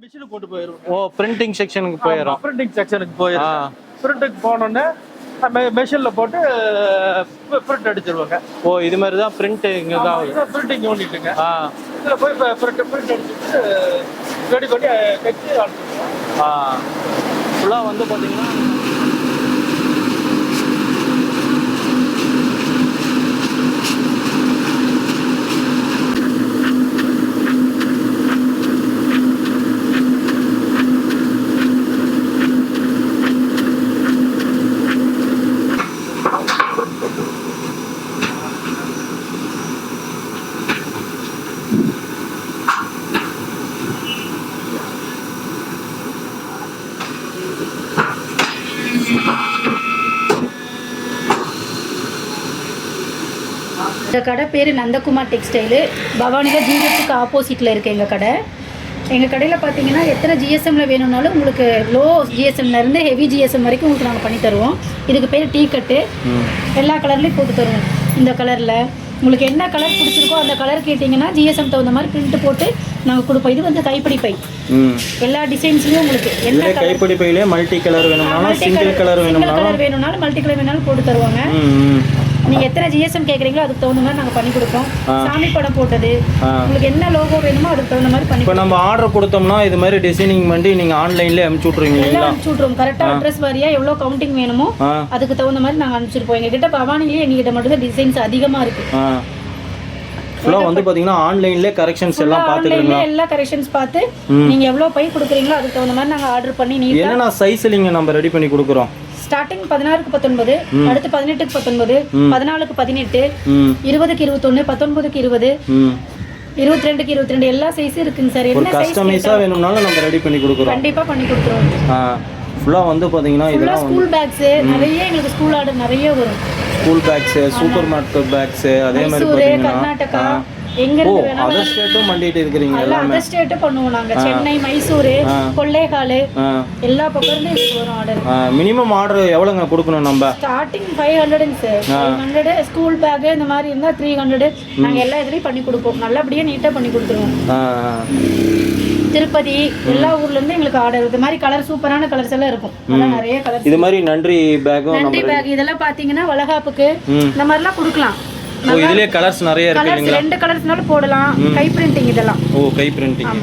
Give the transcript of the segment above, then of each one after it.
மிஷினுக்கு கொண்டு போயிரும். ஓ பிரிண்டிங் செக்ஷனுக்கு போயிடும். பிரிண்டிங் செக்ஷனுக்கு போயிடும். பிரிண்ட்டுக்கு போனோடனே மெஷின்ல போட்டு பிரிண்ட் அடிச்சிருவாங்க. ஓ இது மாதிரி தான் பிரிண்டிங் தான். பிரிண்டிங் யூனிட்டுங்க. இதில் போய் பிரிண்ட் அடிச்சுட்டு ரெடி பண்ணி கட்டி அனுப்பிடுவோம். ஃபுல்லாக வந்து பார்த்தீங்கன்னா இந்த கடை பேர் நந்தகுமார் டெக்ஸ்டைலு. பவானியில் ஜிஹெச்சுக்கு ஆப்போசிட்டில் இருக்குது எங்கள் கடை. எங்கள் கடையில் பார்த்தீங்கன்னா எத்தனை ஜிஎஸ்எம்மில் வேணும்னாலும் உங்களுக்கு லோ ஜிஎஸ்எம்லேருந்து ஹெவி ஜிஎஸ்எம் வரைக்கும் உங்களுக்கு நாங்கள் பண்ணி தருவோம். இதுக்கு பேர் டீ கட்டு. எல்லா கலர்லேயும் போட்டு தருவோம். இந்த கலரில் உங்களுக்கு என்ன கலர் பிடிச்சிருக்கோ அந்த கலர் கேட்டிங்கன்னா ஜிஎஸ்எம் தகுந்த மாதிரி பிரிண்ட் போட்டு நாங்கள் கொடுப்போம். இது வந்து கைப்பிடி பை. எல்லா டிசைன்ஸ்லையும் உங்களுக்கு என்ன கைப்பிடி பையிலே மல்டி கலர் வேணும்னாலும் சிங்கிள் கலர் வேணும்னாலும் மல்டி கலர் வேணாலும் போட்டு தருவாங்க. நீங்கள் எத்தனை ஜிஎஸ்எம் கேட்குறீங்களோ அதுக்கு தகுந்த மாதிரி நாங்கள் பண்ணி கொடுப்போம். சாமி படம் போட்டது உங்களுக்கு என்ன லோகோ வேணுமோ அதுக்கு தகுந்த மாதிரி பண்ணி. இப்போ நம்ம ஆர்டர் கொடுத்தோம்னா இது மாதிரி டிசைனிங் பண்ணி நீங்கள் ஆன்லைன்லேயே அனுப்பிச்சி விட்ருவீங்க? எல்லாம் அனுப்பிச்சி விட்ருவோம். கரெக்டாக அட்ரஸ் வாரியாக எவ்வளோ கவுண்டிங் வேணுமோ அதுக்கு தகுந்த மாதிரி நாங்கள் அனுப்பிச்சிருப்போம். எங்ககிட்ட பவானிலேயே எங்ககிட்ட மட்டும்தான் டிசைன்ஸ் அதிகமாக இருக்குது. ஃபுல்லாக வந்து பார்த்தீங்கன்னா ஆன்லைன்லேயே கரெக்ஷன்ஸ் எல்லாம் பார்த்துக்கிறீங்களா? எல்லா கரெக்ஷன்ஸ் பார்த்து நீங்கள் எவ்வளோ பை கொடுக்குறீங்களோ அதுக்கு தகுந்த மாதிரி நாங்கள் ஆர்டர் பண்ணி. என்னென்ன சைஸில் நீங்கள் நம்ம ரெடி பண்ணி கொடுக்குறோம்? ஸ்டார்டிங் 16க்கு 19, அடுத்து 18க்கு 19, 14க்கு 18, 20க்கு 21, 19க்கு 20, 22க்கு 22 எல்லா சைஸும் இருக்குங்க சார். என்ன கஸ்டமைஸா வேணும்னாலும் நம்ம ரெடி பண்ணி கொடுக்குறோம். கண்டிப்பா பண்ணி கொடுத்துருவோம். ஃபுல்லா வந்து பாத்தீங்கன்னா இதெல்லாம் ஸ்கூல் பேக்ஸ் நிறைய எங்களுக்கு ஸ்கூல் ஆர்டர் நிறைய வரும். School bags, super market bags, அதே மாதிரி பாத்தீங்கன்னா கர்நாடகா எங்க இருந்து வேணாலும் அதர் ஸ்டேட்டும் பண்ணிட்டு இருக்கீங்க? எல்லாமே அதர் ஸ்டேட் பண்ணுவோம் நாங்க. சென்னை, மைசூர், கொல்லேகால் எல்லா பக்கம் இருந்து வரும் ஆர்டர். மினிமம் ஆர்டர் எவ்வளவுங்க கொடுக்கணும் நம்ம? Starting 500 sir. 500 ஸ்கூல் பேக் இந்த மாதிரி இருந்தா 300 நாங்க எல்லா இதுலயும் பண்ணி கொடுப்போம். நல்லபடியா நீட்டா பண்ணி கொடுத்துருவோம். திருப்பதி எல்லா ஊர்ல இருந்து எங்களுக்கு ஆர்டர். இது மாதிரி கலர் சூப்பரான கலர்ஸ் எல்லாம் இருக்கும். அதெல்லாம் நிறைய கலர். இது மாதிரி நன்றி பேக்கும் நன்றி பேக் இதெல்லாம் பாத்தீங்கன்னா வளகாப்புக்கு இந்த மாதிரிலாம் கொடுக்கலாம். ஓ இதுலயே கலர்ஸ் நிறைய இருக்கு இல்லீங்களா? ரெண்டு கலர்ஸ்னாலும் போடலாம். கை பிரிண்டிங் இதெல்லாம். ஓ கை பிரிண்டிங்.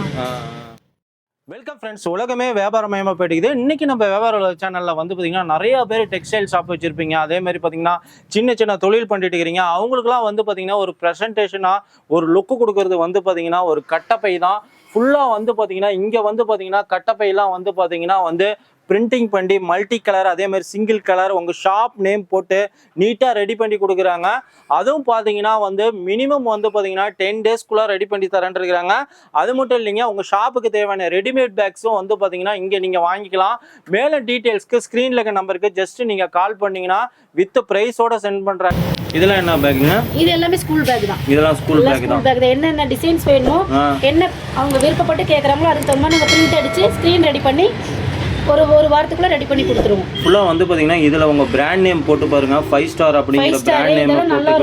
Welcome friends. உலகமே வியாபாரமயமாக போயிட்டுக்குது. இன்றைக்கி நம்ம வியாபார சேனலில் வந்து பார்த்திங்கன்னா நிறையா பேர் டெக்ஸ்டைல் ஷாப் வச்சுருப்பீங்க. அதே மாதிரி பார்த்திங்கன்னா சின்ன சின்ன தொழில் பண்ணிட்டு இருக்கிறீங்க. அவங்களுக்குலாம் வந்து பார்த்திங்கன்னா ஒரு ப்ரெசன்டேஷனாக ஒரு லுக்கு கொடுக்குறது வந்து பார்த்திங்கன்னா ஒரு கட்டப்பை தான். ஃபுல்லாக வந்து பார்த்திங்கன்னா இங்கே வந்து பார்த்திங்கன்னா கட்டப்பையெல்லாம் வந்து பார்த்திங்கன்னா வந்து பிரிண்டிங் பண்ணி மல்டி கலர் அதே மாதிரி சிங்கிள் கலர் உங்கள் ஷாப் நேம் போட்டு நீட்டாக ரெடி பண்ணி கொடுக்குறாங்க. அதுவும் பார்த்தீங்கன்னா வந்து மினிமம் வந்து பார்த்தீங்கன்னா 10 டேஸ்க்குள்ளே ரெடி பண்ணி தரேன்னு இருக்கிறாங்க. அது மட்டும் இல்லைங்க, உங்கள் ஷாப்புக்கு தேவையான ரெடிமேட் பேக்ஸும் வந்து பார்த்தீங்கன்னா இங்கே நீங்கள் வாங்கிக்கலாம். மேலே டீட்டெயில்ஸ்க்கு ஸ்க்ரீனில் இருக்க நம்பருக்கு ஜஸ்ட் நீங்கள் கால் பண்ணிங்கன்னா வித் ப்ரைஸோட சென்ட் பண்ணுறாங்க. இதெல்லாம் என்ன பேக்குங்க? இது எல்லாமே ஸ்கூல் பேக் தான். இதெல்லாம் ஸ்கூல் பேக் தான். என்னென்ன டிசைன்ஸ் வேணுமோ என்ன அவங்க விருப்பப்பட்டு கேட்குறாங்களோ அதுக்கு தகுந்த மாதிரி நாங்கள் பிரிண்ட் அடித்து ஸ்க்ரீன் ரெடி பண்ணி ஒரு வாரத்துக்குள்ள ரெடி பண்ணி கொடுத்துருவோம். ஃபுல்லா வந்து பாத்தீங்கன்னா இதுல உங்க பிராண்ட் நேம் போட்டு பாருங்க. 5 ஸ்டார் அப்படிங்கிற பிராண்ட் நேம்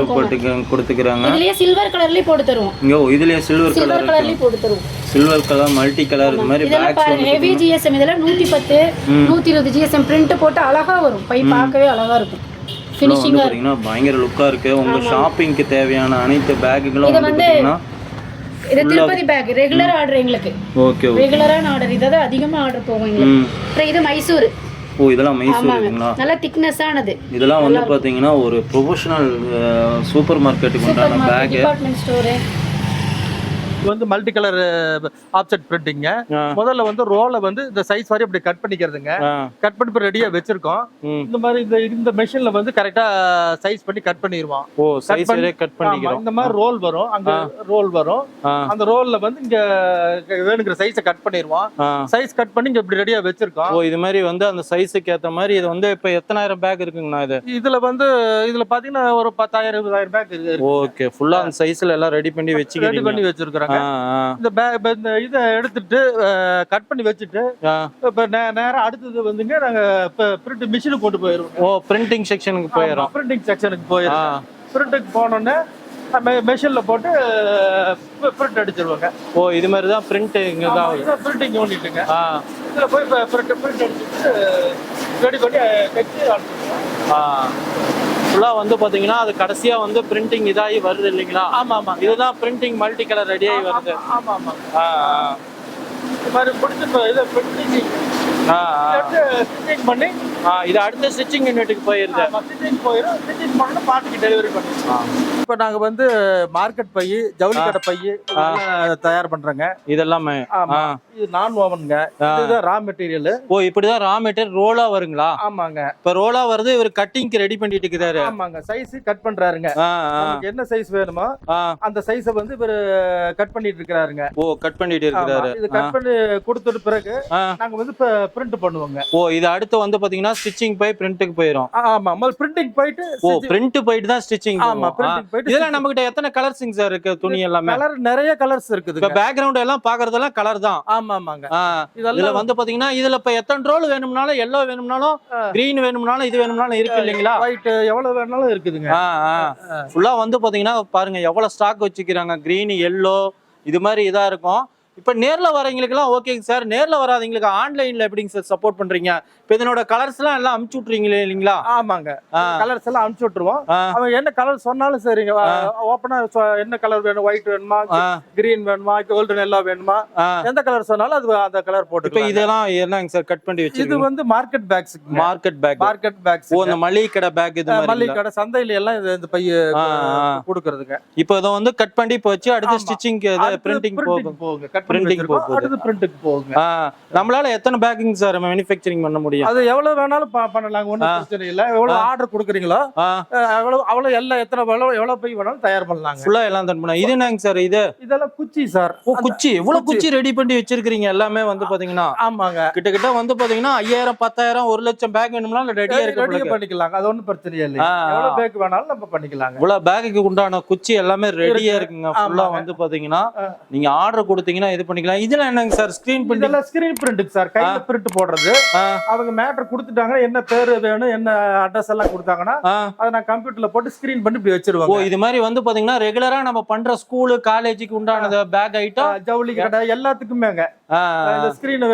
போட்டு கொடுத்துக்கறாங்க. இதுலயே சில்வர் கலர்லயே போட்டு தருவோம். இங்க இதுலயே சில்வர் கலர்லயே போட்டு தருவோம். சில்வர் கலர், மல்டி கலர் இந்த மாதிரி பேக்ஸ் வந்து ஹெவி ஜிஎஸ்எம் இதெல்லாம் 110 120 ஜிஎஸ்எம் பிரிண்ட் போட்டு அழகா வரும். பை பார்க்கவே அழகா இருக்கும். ஃபினிஷிங்கா பாத்தீங்கன்னா பயங்கர லுக்கா இருக்கு. உங்க ஷாப்பிங்க்கு தேவையான அனைத்து பேக்குகளும் வந்து பாத்தீங்கன்னா இது திருப்பதி பேக் ரெகுலர் ஆர்டர் எங்களுக்கு. ஓகே ரெகுலரான ஆர்டர் இததான் அதிகமா ஆர்டர் போகும் எங்களுக்கு. அப்புறம் இது மைசூர். ஓ இதெல்லாம் மைசூருங்களா? நல்ல திக்னஸ் ஆனது. இதெல்லாம் வந்து பாத்தீங்கன்னா ஒரு ப்ரொஃபஷனல் சூப்பர் மார்க்கெட்டுக்கு உண்டான பேக். டிபார்ட்மெண்ட் ஸ்டோர் வந்து மல்டி கலர் ஆப்செட் பிரிண்டிங்க. முதல்ல வந்து ரோலை வந்து இந்த சைஸ் வரை இப்படி கட் பண்ணிக்கிறதுங்க. கட் பண்ணி ரெடியா வச்சிருக்கோம். இந்த மாதிரி இந்த மெஷின்ல வந்து கரெக்டா சைஸ் பண்ணி கட் பண்ணிடுவோம். ஓ சைஸ் வரை கட் பண்ணிக்கிறோம். இந்த மாதிரி ரோல் வரும், அங்க ரோல் வரும். அந்த ரோல்ல வந்து இங்க வேணுங்கிற சைஸை கட் பண்ணிடுவோம். சைஸ் கட் பண்ணி இங்க இப்படி ரெடியா வச்சிருக்கோம். ஓ இது மாதிரி வந்து அந்த சைஸுக்கு ஏத்த மாதிரி இது வந்து இப்ப எத்தனாயிரம் பேக் இருக்குங்கண்ணா? இதுல பாத்தீங்கன்னா ஒரு 10,000 20,000 பேக் இருக்கு. ஓகே ஃபுல்லா அந்த சைஸ்ல எல்லாம் ரெடி பண்ணி வச்சிருக்காங்க. இந்த இதை எடுத்துட்டு கட் பண்ணி வச்சுட்டு இப்ப நேரம் அடுத்தது வந்துங்க நாங்க பிரிண்ட் மிஷினுக்கு கொண்டு போயிருவோம். ஓ பிரிண்டிங் செக்ஷனுக்கு போயிடும். பிரிண்டிங் செக்ஷனுக்கு போயிடும். பிரிண்ட்டுக்கு போனோடனே மெஷின்ல போட்டு பிரிண்ட் அடிச்சிருவாங்க. ஓ இது மாதிரி தான் பிரிண்ட் இங்க தான் இது பிரிண்டிங் யூனிட்டுங்க. இதுல போய் பிரிண்ட் அடிச்சுட்டு ரெடி பண்ணி தைச்சு அனுப்பிடுவோம். ஃபுல்லா வந்து பாத்தீங்கன்னா அது கடைசியா வந்து பிரிண்டிங் இதாகி வருது இல்லைங்களா? ஆமா. இதுதான் பிரிண்டிங் மல்டி கலர் ரெடி ஆகி வருது. ஆமா. இது மாதிரி முடிச்சு இதை பிரிண்டிங் பண்ணி இது அடுத்த ஸ்டிச்சிங் யூனிட்டுக்கு போயிருது. ஸ்டிச்சிங் போயிடும். ஸ்டிச்சிங் பண்ணி பார்ட்டிக்கு டெலிவரி பண்ணுவோம். இப்போ நாங்க வந்து மார்க்கெட் பை, ஜவுளி கடை பை தயார் பண்றோங்க. இதெல்லாமே இது நான் ஓவனுங்க. இதுதான் ரா மெட்டீரியல். ஓ இப்படிதான் ரா மெட்டீரியல் ரோலா வருங்களா? ஆமாங்க. இப்ப ரோலா வருது, இவர் கட்டிங்க்கு ரெடி பண்ணிட்டு இருக்காரு. ஆமாங்க. சைஸ் கட் பண்றாருங்க. நமக்கு என்ன சைஸ் வேணுமோ அந்த சைஸை வந்து இவர் கட் பண்ணிட்டு இருக்காருங்க. ஓ கட் பண்ணிட்டு இருக்காரு. இது கட் பண்ணி கொடுத்துட்ட பிறகு நாங்க வந்து பிரிண்ட் பண்ணுவோங்க. ஓ இது அடுத்து வந்து பாத்தீங்கன்னா ஸ்டிச்சிங் போய் பிரிண்ட்க்கு போயிடும். ஆமா, முதல்ல பிரிண்டிங் போயிட்டு ஓ பிரிண்ட் போயிட்டு தான் ஸ்டிச்சிங். ஆமா, பிரிண்டிங் போயிட்டு. இதெல்லாம் நம்ம கிட்ட எத்தனை கலர்ஸிங் சார் இருக்கு? துணி எல்லாமே கலர் நிறைய கலர்ஸ் இருக்குது. இப்ப பேக்ரவுண்ட் எல்லாம் பாக்குறதெல்லாம் கலர் தான். ஆமாங்க. இதுல வந்து பாத்தீங்கன்னா இதுல இப்ப எத்தனை ரோல் வேணும்னாலும், எல்லோ வேணும்னாலும், கிரீன் வேணும்னாலும், இது வேணும்னாலும் இருக்கு இல்லீங்களா? ஒயிட் எவ்வளவு வேணாலும் இருக்குதுங்க. ஃபுல்லா வந்து பாத்தீங்கன்னா பாருங்க எவ்வளவு ஸ்டாக் வச்சுக்கிறாங்க. கிரீன், எல்லோ இது மாதிரி இதா இருக்கும். இப்ப நேர்ல வரவங்களுக்குலாம் ஓகேங்க சார். நேர்ல வராதவங்களுக்கு ஆன்லைன்ல எப்படிங்க சார் சப்போர்ட் பண்றீங்க? இப்ப இதனோட கலர்ஸ் எல்லாம் அனுப்பிச்சு விட்டுறீங்களே இல்லீங்களா? ஆமாங்க. கலர்ஸ் எல்லாம் அனுப்பிச்சு விட்டுருவோம். அவன் என்ன கலர் சொன்னாலும் சரிங்க. ஓப்பனா என்ன கலர் வேணும், ஒயிட் வேணுமா, கிரீன் வேணுமா, கோல்டன் எல்லோ வேணுமா, எந்த கலர் சொன்னாலும் அது அந்த கலர் போட்டு. இப்ப இதெல்லாம் என்னங்க சார் கட் பண்ணி வச்சு? இது வந்து மார்க்கெட் பேக்ஸ். Market pack. ஓ இந்த மளிகை கடை பேக். இது மளிகை கடை சந்தையில எல்லாம் இந்த பைய கொடுக்கறதுங்க. இப்போ இத வந்து கட் பண்ணி போச்சு, அடுத்து ஸ்டிச்சிங் பிரிண்டிங் போகும். பிரிண்டிங் போகும். நம்மளால எத்தனை பேக்கிங் சார் மேனுஃபேக்சரிங் பண்ண முடியும்? அது எவ்வளவு வேணாலும் பண்ணலாங்க. ஒண்ணும் பிரச்சனை இல்ல. எவ்வளவு ஆர்டர் கொடுக்குறீங்களோ அவ்வளவு எல்லாம் எத்தனை எவ்வளவு பை வேணாலும் தயார் பண்ணலாங்க. ஃபுல்லா எல்லாம் தன் பண்ணலாம். இது என்னங்க சார்? இதெல்லாம் குச்சி சார். ஓ குச்சி. எவ்வளவு குச்சி ரெடி பண்ணி வச்சிருக்கீங்க எல்லாமே வந்து பாத்தீங்கன்னா? ஆமாங்க. கிட்ட வந்து பாத்தீங்கன்னா 5000, 10000, 1,00,000 பேக் வேணும்னாலும் ரெடியா பண்ணிக்கலாங்க. அது ஒண்ணும் பிரச்சனை இல்ல. எவ்வளவு பேக் வேணாலும் நம்ம பண்ணிக்கலாங்க. இவ்வளவு பேக்குக்கு உண்டான குச்சி எல்லாமே ரெடியா இருக்குங்க. ஃபுல்லா வந்து பாத்தீங்கன்னா நீங்க ஆர்டர் கொடுத்தீங்கன்னா இது பண்ணிக்கலாம். இதுல என்னங்க சார்? Screen print. இதெல்லாம் ஸ்கிரீன் பிரிண்ட் சார். கையில பிரிண்ட் போடுறது. அவங்க மேட்டர் கொடுத்துட்டாங்க, என்ன பேரு வேணும், என்ன அட்ரஸ் எல்லாம் கொடுத்தாங்கன்னா அதை நான் கம்ப்யூட்டர்ல போட்டு ஸ்கிரீன் பண்ணி இப்படி வச்சிருவாங்க. ஓ இது மாதிரி வந்து பாத்தீங்கன்னா ரெகுலரா நம்ம பண்ற ஸ்கூல் காலேஜுக்கு உண்டான பேக் ஐட்டம், ஜவுளி கடை எல்லாத்துக்குமேங்க இந்த ஸ்கிரீன்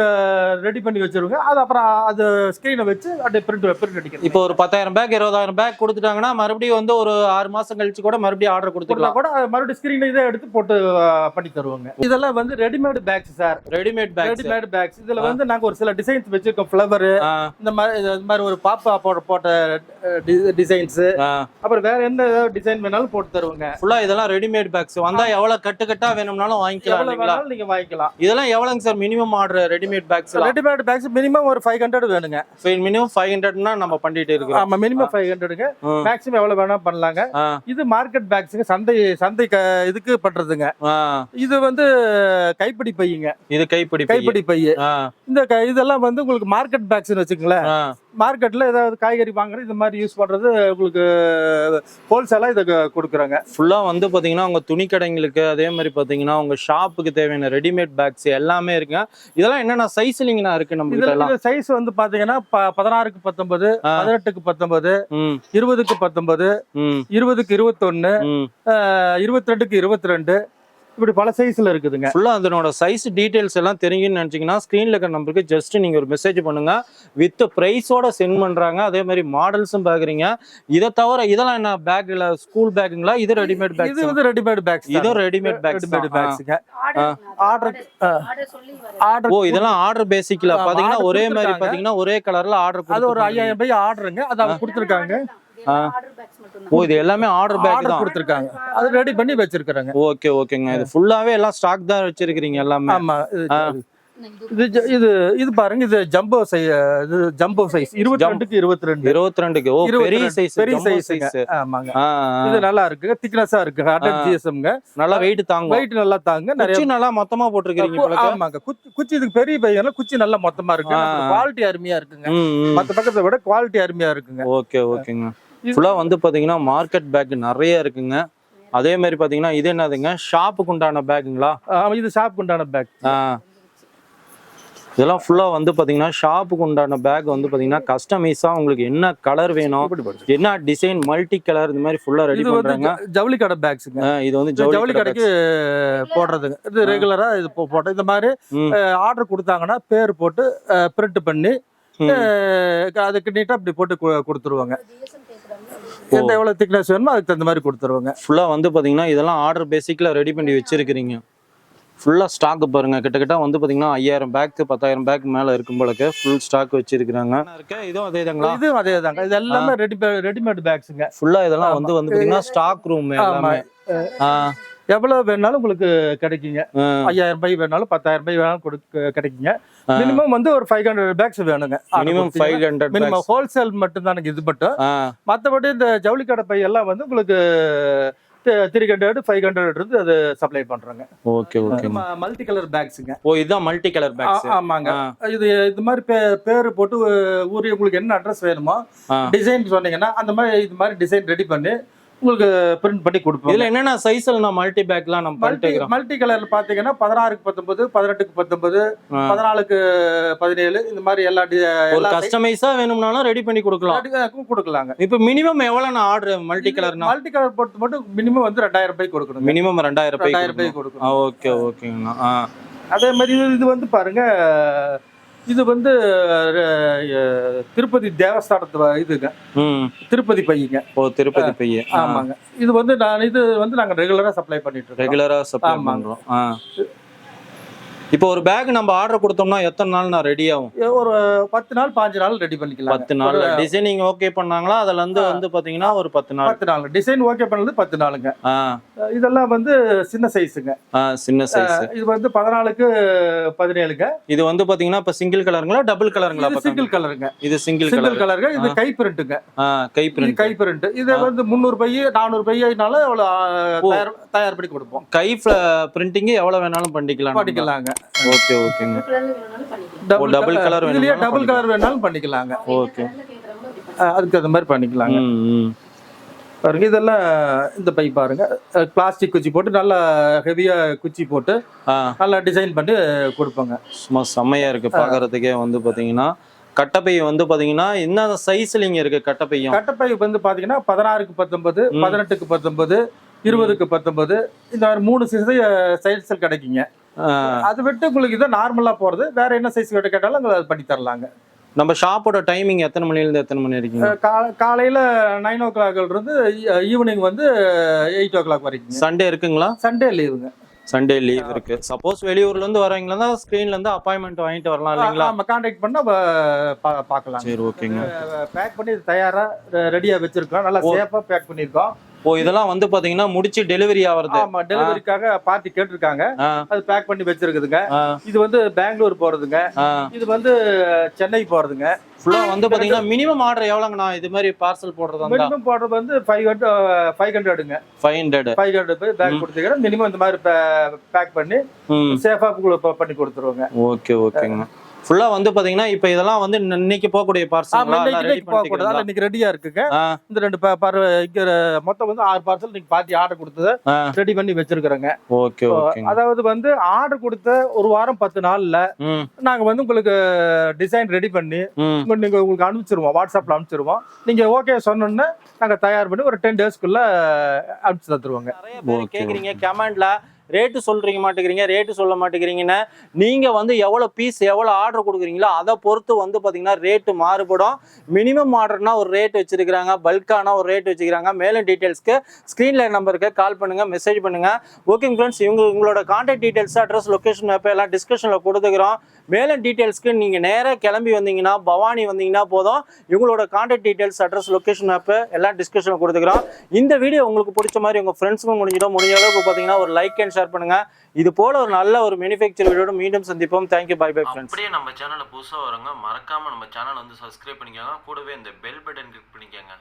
ரெடி பண்ணி வச்சிருவாங்க. அது அப்புறம் அது ஸ்கிரீனை வச்சு அப்படியே பிரிண்ட் அடிக்கிறது. இப்போ ஒரு 10,000 பேக் 20,000 பேக் கொடுத்துட்டாங்கன்னா மறுபடியும் வந்து ஒரு 6 மாசம் கழிச்சு கூட மறுபடியும் ஆர்டர் கொடுத்துக்கலாம். கூட மறுபடியும் ஸ்கிரீன் இதை எடுத்து போட்டு பண்ணி தருவாங்க. இதெல்லாம் வந்து readymade bags sir. Readymade bags. இதுல வந்து நாங்க ஒரு சில டிசைன்ஸ் வச்சிருக்கோம். ஃப்ளவர் இந்த மாதிரி ஒரு பாப்பா போட்ட டிசைன்ஸ். அப்புறம் வேற என்ன டிசைன் வேணாலும் போட்டு தருவாங்க. ஃபுல்லா இதெல்லாம் ரெடிமேட் பேக்ஸ். வந்தா எவ்வளவு கட்டா வேணும்னாலும் வாங்கிக்கலாம். நீங்க வாங்கிக்கலாம். இதெல்லாம் எவ்வளவுங்க sir minimum order? Readymade packs minimum ஒரு 500 வேணுங்க. மினிமம் 500னா நம்ம பண்ணிட்டு இருக்கோம். ஆமா, மினிமம் 500ங்க. மேக்ஸிமம் எவ்வளவு வேணா பண்ணலாங்க. இது மார்க்கெட் பேக்ஸ்ங்க. சந்தை இதுக்கு பண்றதுங்க. இது வந்து கைப்பிடி பையுங்க. இது கைப்பிடி பை. இந்த இதெல்லாம் வந்து உங்களுக்கு மார்க்கெட் பேக்ஸ் வச்சுக்கங்களேன். மார்க்கெட்ல ஏதாவது காய்கறி வாங்குறது இந்த மாதிரி யூஸ் பண்றது உங்களுக்கு ஹோல்சேலா இதை கொடுக்குறாங்க. ஃபுல்லா வந்து பாத்தீங்கன்னா உங்க துணி கடைங்களுக்கு, அதே மாதிரி பாத்தீங்கன்னா உங்க ஷாப்புக்கு தேவையான ரெடிமேட் பேக்ஸ் எல்லாமே இருக்குங்க. இதெல்லாம் என்னென்ன சைஸ்லிங்கனா இருக்கு நம்ம கிட்ட எல்லாம்? சைஸ் வந்து பாத்தீங்கன்னா 16க்கு 19, 18க்கு 19, 20க்கு 19, 20க்கு 21, 22க்கு 22 இப்படி பல சைஸ்ல இருக்குதுங்க. ஃபுல்லா அதனோட சைஸ் டீடைல்ஸ் எல்லாம் தெரியும்னு நினைச்சீங்கன்னா ஸ்கிரீன்ல இருக்க நம்பருக்கு ஜஸ்ட் நீங்க ஒரு மெசேஜ் பண்ணுங்க. வித் பிரைஸோட சென்ட் பண்றாங்க. அதே மாதிரி மாடல்ஸும் பாக்குறீங்க. இதை தவிர இதெல்லாம் என்ன பேக்ல ஸ்கூல் பேக்குங்களா? இது ரெடிமேட் பேக். இது வந்து ரெடிமேட் பேக்ஸ். இது ரெடிமேட் பேக்ஸ்ங்க. ஆர்டர். ஓ இதெல்லாம் ஆர்டர் பேசிக்கல பாத்தீங்கன்னா ஒரே மாதிரி பாத்தீங்கன்னா ஒரே கலர்ல ஆர்டர். அது ஒரு 5000 ரூபாய் ஆர்டருங்க. அது அவங்க கொடுத்திருக்காங்க. ஓ இது எல்லாமே ஆர்டர் பேக் தான் கொடுத்திருக்காங்க. அது ரெடி பண்ணி வச்சிருக்காங்க. ஓகேங்க. இது ஃபுல்லாவே எல்லாம் ஸ்டாக் தான் வச்சிருக்கீங்க எல்லாமே. ஆமா. இது பாருங்க. இது ஜம்போ சைஸ் 22க்கு 22. ஓ பெரிய சைஸ். ஆமாங்க. இது நல்லா இருக்கு. திக்னஸா இருக்கு. 100 GSMங்க. நல்லா வெயிட் தாங்கும். வெயிட் நல்லா தாங்க. நிறைய நல்லா மொத்தமா போட்டுருக்கீங்க. ஆமாங்க. குச்சி இதுக்கு பெரிய பையனா குச்சி நல்லா மொத்தமா இருக்கு. குவாலிட்டி அருமையா இருக்குங்க. மத்த பக்கத்தை விட குவாலிட்டி அருமையா இருக்குங்க. ஓகேங்க. ஃபுல்லா வந்து பாத்தீங்கன்னா மார்க்கெட் பேக் நிறைய இருக்குங்க. அதே மாதிரி பாத்தீங்கன்னா இது என்னதுங்க? ஷாப்புக்கு உண்டான பேக்குங்களா? இது ஷாப்புக்கு உண்டான பேக். இதெல்லாம் ஃபுல்லா வந்து பாத்தீங்கன்னா ஷாப்புக்கு உண்டான பேக் வந்து பாத்தீங்கன்னா கஸ்டமைஸா உங்களுக்கு என்ன கலர் வேணும், என்ன டிசைன், மல்டி கலர் இந்த மாதிரி ஃபுல்லா ரெடி பண்றாங்க. ஜவுளி கடை பேக்ஸுங்க. இது வந்து ஜவுளி கடைக்கு போடுறதுங்க. இது ரெகுலரா இது போட்டோம். இந்த மாதிரி ஆர்டர் கொடுத்தாங்கன்னா பேர் போட்டு பிரிண்ட் பண்ணி அதுக்கு நீட்டா இப்படி போட்டு கொடுத்துருவாங்க. எந்த எவ்வளவு திக்னஸ் வேணுமோ அதுக்கு தகுந்த மாதிரி கொடுத்துருவாங்க. ஃபுல்லா வந்து பாத்தீங்கன்னா இதெல்லாம் ஆர்டர் பேசிக்ல ரெடி பண்ணி வச்சிருக்கீங்க. ஃபுல்லா ஸ்டாக் பாருங்க, கிட்டத்தட்ட வந்து பாத்தீங்கன்னா 5000 பேக் 10000 பேக் மேல இருக்கும் போலக்கு ஃபுல் ஸ்டாக் வச்சிருக்காங்க. இதுவும் அதேதாங்களா? இதுவும் அதேதாங்க. இது எல்லாமே ரெடிமேட் பேக்ஸுங்க. ஃபுல்லா இதெல்லாம் வந்து பாத்தீங்கன்னா ஸ்டாக் ரூம் எல்லாமே. எவ்வளவு வேணாலும் உங்களுக்கு கிடைக்குங்க. 5000 பை வேணாலும் 10000 பை வேணாலும் கிடைக்குங்க. மினிமம் வந்து ஒரு 500 பேக்ஸ் வேணுங்க. மினிமம் 500 மினிமம் ஹோல்சேல் மட்டும் தான் இது மட்டும். மற்றபடி இந்த ஜவுளி கடை பை எல்லாம் வந்து உங்களுக்கு 300 500 இருந்து அது சப்ளை பண்றாங்க. Okay okay. மல்டி கலர் பேக்ஸ்ங்க. இதுதான் மல்டி கலர் பேக்ஸ். ஆமாங்க. இது மாதிரி பேர் போட்டு ஊரு உங்களுக்கு என்ன அட்ரஸ் வேணுமோ டிசைன் சொன்னீங்கன்னா அந்த மாதிரி இது மாதிரி டிசைன் ரெடி பண்ணி உங்களுக்கு பிரிண்ட் பண்ணி கொடுப்போம். இதுல என்னென்ன சைஸ்ல நான் மல்டி பேக்லாம் நம்ம மல்டி கலர்ல பாத்தீங்கன்னா 16க்கு 19, 18க்கு 19, 14க்கு 17 இந்த மாதிரி எல்லா கஸ்டமைஸா வேணும்னாலும் ரெடி பண்ணி கொடுக்கலாங்க. இப்போ மினிமம் எவ்வளவு நான் ஆர்டர் மல்டி கலர்னா? மல்டி கலர் பொறுத்து மட்டும் மினிமம் வந்து 2000 ரூபாய் கொடுக்கணும். மினிமம் 2000 ரூபாய் கொடுக்கணும். ஓகே ஓகேங்கண்ணா. அதே மாதிரி இது வந்து பாருங்க, இது வந்து திருப்பதி தேவஸ்தானத்து இதுங்க. திருப்பதி பையங்க. திருப்பதி பைய. ஆமாங்க. இது வந்து நாங்க ரெகுலரா சப்ளை பண்ணிட்டு இருக்கோம். ரெகுலரா சப்ளை பண்றோம். இப்போ ஒரு பேக் நம்ம ஆர்டர் கொடுத்தோம்னா எத்தனை நாள் நான் ரெடி ஆகும்? ஒரு 10 நாள் 5 நாள் ரெடி பண்ணிக்கலாம். 10 நாள். டிசைனிங் ஓகே பண்ணாங்களா? அதுல இருந்து வந்து பாத்தீங்கன்னா ஒரு 10 நாள். டிசைன் ஓகே பண்ணது 10 நாளுங்க. இதெல்லாம் வந்து சின்ன சைஸுங்க. சின்ன சைஸ். இது வந்து 14க்கு 17ங்க. இது வந்து பாத்தீங்கன்னா இப்ப சிங்கிள் கலருங்களா டபுள் கலருங்களா? சிங்கிள் கலருங்க. இது சிங்கிள் கலருங்க. இது கை பிரிண்ட்ங்க. கை பிரிண்ட். இது வந்து 300 பை 400 பைனால தயார் பண்ணி கொடுப்போம். கை பிரிண்டிங் எவ்வளவு வேணாலும் பண்ணிக்கலாங்க. ஓகே ஓகேங்க. டபுள் கலர் வேணும். இதுலயே டபுள் கலர் வேணாலும் பண்ணிக்கலாங்க. ஓகே. அதுக்கு அந்த மாதிரி பண்ணிக்கலாங்க. பாருங்க, இதெல்லாம் இந்த பை பாருங்க, பிளாஸ்டிக் குச்சி போட்டு நல்லா ஹெவியா குச்சி போட்டு நல்லா டிசைன் பண்ணி கொடுப்பாங்க. சும்மா செம்மையா இருக்கு பாக்குறதுக்கே. வந்து பாத்தீங்கன்னா கட்டப்பை வந்து பாத்தீங்கன்னா என்ன சைஸ்ல இருக்கு கட்டப்பையும்? கட்டப்பை வந்து பாத்தீங்கன்னா 16க்கு 19, 18க்கு 19, 20க்கு 19 இந்த மாதிரி 3 சைஸ்ல கிடைக்குங்க. அது விட்டு உங்களுக்கு இதான் நார்மலா போறது. வேற என்ன சைஸ் கேட்டாலும் அதை பண்ணி தரலாங்க. நம்ம ஷாப்போட டைமிங் எத்தனை மணில இருந்து எத்தனை மணி வரைக்கும்? காலையில 9 o'clock இருந்து ஈவினிங் வந்து 8 o'clock வரைக்கும். சண்டே இருக்குங்களா? சண்டே லீவுங்க. சண்டே லீவ் இருக்கு. சப்போஸ் வெளியூர்ல இருந்து வரவங்களா ஸ்கிரீன்ல இருந்து அப்பாயின்மெண்ட் வாங்கிட்டு வரலாம் இல்லைங்களா? நம்ம கான்டாக்ட் பண்ணா பார்க்கலாம். சரி ஓகேங்க. பேக் பண்ணி தயாரா ரெடியா வச்சிருக்கோம். நல்லா சேஃபா பேக் பண்ணிருக்கோம். இதெல்லாம் வந்து பாத்தீங்கன்னா முடிச்சு டெலிவரி ஆவறது. ஆமா, டெலிவரிக்காக பார்ட்டி கேட்டிருக்காங்க. அது பேக் பண்ணி வச்சிருக்குதுங்க. இது வந்து பெங்களூர் போறதுங்க. இது வந்து சென்னை போறதுங்க. ஃபுல்லா வந்து பாத்தீங்கன்னா மினிமம் ஆர்டர் எவ்வளவுங்கண்ணா இது மாதிரி பார்சல் போடுறது? மினிமம் போடுறது வந்து 500ங்க. 500 பேக் கொடுத்துக்கிறேன். மினிமம் இந்த மாதிரி பேக் பண்ணி சேஃபா பண்ணி கொடுத்துருவாங்க. ஓகே ஓகேங்க. ஃபுல்லா வந்து பாத்தீங்கன்னா இப்ப இதெல்லாம் வந்து இன்னைக்கு போகக்கூடிய பார்சல் இன்னைக்கு ரெடியா இருக்குங்க. இந்த 2 இங்க மொத்தம் வந்து 6 பார்சல் நீங்க பார்ட்டி ஆர்டர் கொடுத்ததை ரெடி பண்ணி வச்சிருக்கிறோங்க. Okay okay. அதாவது வந்து ஆர்டர் கொடுத்த ஒரு வாரம் 10 நாள்ல நாங்க வந்து உங்களுக்கு டிசைன் ரெடி பண்ணி நீங்க உங்களுக்கு அனுப்பிச்சிருவோம். வாட்ஸ்அப்ல அனுப்பிச்சிருவோம். நீங்க ஓகே சொன்னோன்னு நாங்க தயார் பண்ணி ஒரு 10 daysக்குள்ள அனுப்பிச்சு தந்துருவோங்க. நிறைய பேர் கேக்குறீங்க கமெண்ட்ல, ரேட்டு சொல்றீங்க மாட்டேங்கிறீங்க, ரேட்டு சொல்ல மாட்டேங்கிறீங்கன்னு. நீங்க வந்து எவ்வளவு பீஸ் எவ்வளவு ஆர்டர் கொடுக்குறீங்களோ அதை பொறுத்து வந்து பாத்தீங்கன்னா ரேட்டு மாறுபடும். மினிமம் ஆர்டர்னா ஒரு ரேட் வச்சிருக்காங்க, பல்கானா ஒரு ரேட் வச்சிருக்காங்க. மேலும் டீடைல்ஸ்க்கு ஸ்கிரீன்ல நம்பருக்கு கால் பண்ணுங்க, மெசேஜ் பண்ணுங்க. ஓகே ஃப்ரெண்ட்ஸ், உங்களோட contact details, address, location map எல்லாம் டிஸ்கஷன்ல கொடுத்துக்கிறோம். மேலும் டீடைல்ஸ்க்கு நீங்க நேராக கிளம்பி வந்தீங்கன்னா பவானி வந்தீங்கன்னா போதும். இவங்களோட contact details, address, location map எல்லாம் டிஸ்கஷன்ல கொடுத்துக்கிறோம். இந்த வீடியோ உங்களுக்கு பிடிச்ச மாதிரி உங்க ஃப்ரெண்ட்ஸுக்கும் முடிஞ்ச அளவுக்கு பாத்தீங்கன்னா ஒரு லைக் அண்ட் ஷேர் பண்ணுங்க. இது போல ஒரு நல்ல ஒரு மேனுஃபேக்சர் வீடியோட மீண்டும் சந்திப்போம். Thank you, bye bye friends. அப்படியே நம்ம சேனலை புதுசாக வரவங்க மறக்காம நம்ம சேனல் வந்து சப்ஸ்கிரைப் பண்ணிக்கோங்க. கூடவே இந்த பெல் பட்டன் கிளிக் பண்ணிக்கோங்க.